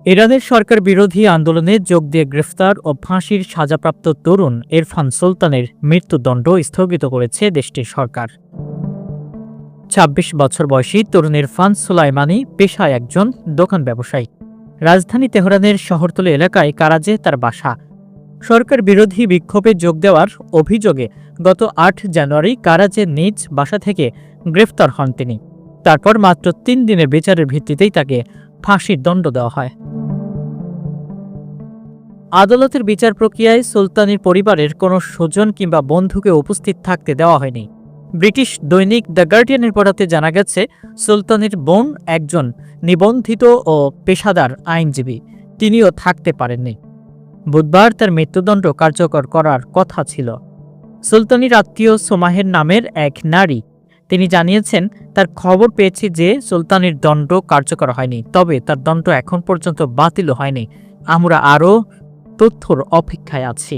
ইরানের সরকার বিরোধী আন্দোলনে যোগ দিয়ে গ্রেফতার ও ফাঁসির সাজাপ্রাপ্ত তরুণ ইরফান সুলতানের মৃত্যুদণ্ড স্থগিত করেছে দেশটির সরকার। ২৬ বছর বয়সী তরুণ ইরফান সুলাইমানি পেশায় একজন দোকান ব্যবসায়ী। রাজধানী তেহরানের শহরতলি এলাকায় কারাজে তার বাসা। সরকার বিরোধী বিক্ষোভে যোগ দেওয়ার অভিযোগে গত ৮ জানুয়ারি কারাজের নিজ বাসা থেকে গ্রেফতার হন তিনি। তারপর মাত্র ৩ দিনের বিচারের ভিত্তিতেই তাকে ফাঁসির দণ্ড দেওয়া হয়। আদালতের বিচার প্রক্রিয়ায় সুলতানির পরিবারের কোনো স্বজন কিংবা বন্ধুকে উপস্থিত থাকতে দেওয়া হয়নি। ব্রিটিশ দৈনিক দ্য গার্ডিয়ানের বরাতে জানা গেছে, সুলতানের বোন একজন নিবন্ধিত ও পেশাদার আইনজীবী, তিনিও থাকতে পারেননি। বুধবার তার মৃত্যুদণ্ড কার্যকর করার কথা ছিল। সুলতানির আত্মীয় সোমাহের নামের এক নারী তিনি জানিয়েছেন, তার খবর পেয়েছি যে সুলতানির দণ্ড কার্যকর হয়নি, তবে তার দণ্ড এখন পর্যন্ত বাতিল হয়নি। আমরা আরও তথ্যর অপেক্ষায় আছি।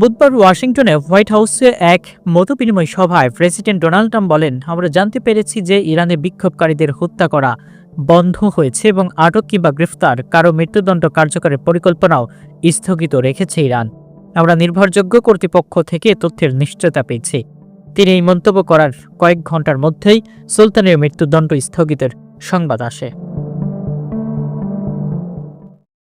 বুধবার ওয়াশিংটনে হোয়াইট হাউসে এক মতবিনিময় সভায় প্রেসিডেন্ট ডোনাল্ড ট্রাম্প বলেন, আমরা জানতে পেরেছি যে ইরানে বিক্ষোভকারীদের হত্যা করা বন্ধ হয়েছে এবং আটক কিংবা গ্রেফতার কারো মৃত্যুদণ্ড কার্যকরের পরিকল্পনাও স্থগিত রেখেছে ইরান। আমরা নির্ভরযোগ্য কর্তৃপক্ষ থেকে তথ্যের নিশ্চয়তা পেয়েছি। তিনি এই মন্তব্য করার কয়েক ঘন্টার মধ্যেই সুলতানের মৃত্যুদণ্ড স্থগিতের সংবাদ আসে।